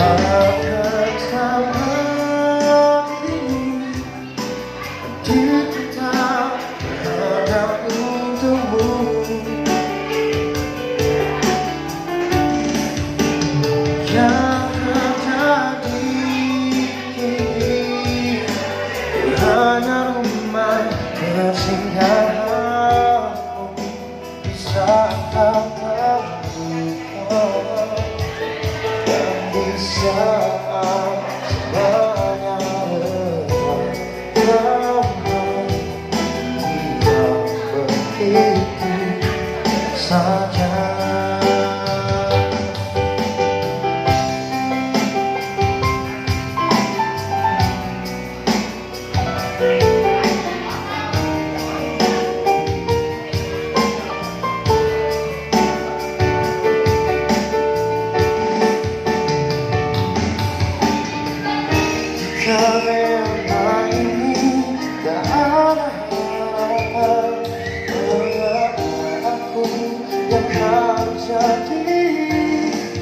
akan selalu tetap berada untukmu. Yang terjadi kini hanya rumah persinggahanmu. Bisa kau terluka dan di saat semuanya redah, namun tidak begitu saja. Karena ini tak ada harapan, aku yang harus jadi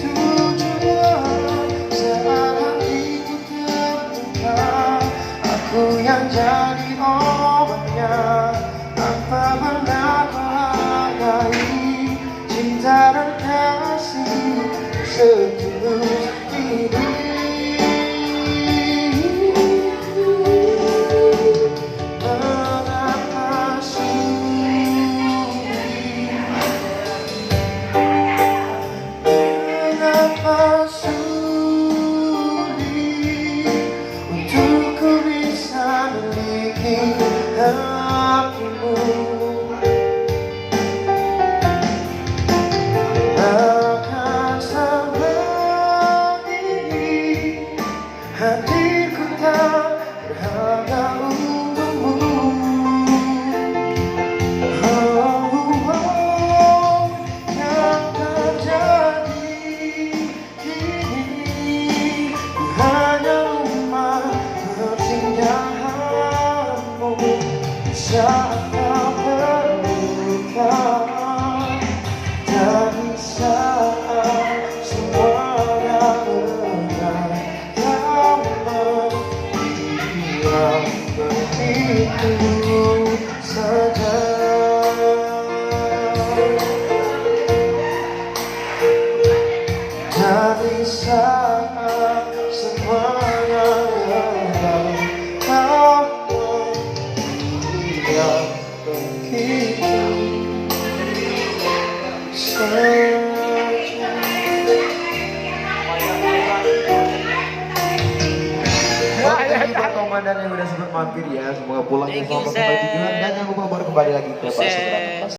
tujuan. Saat hatiku terbuka, aku yang jadi obatnya. Tanpa pernah menghargai cinta dan kasih setulus ini. Hatiku tak berharga untukmu. Yang terjadi kini hanya rumah persinggahanmu. Saat kau terluka dan saat semuanya redah, begitu saja. Dari saat semuanya redah, kamu yang begitu saja. Komandan yang udah sempat mampir ya, semoga pulangnya selamat sampai tujuan dan jangan lupa baru kembali lagi ke Pak Seberang.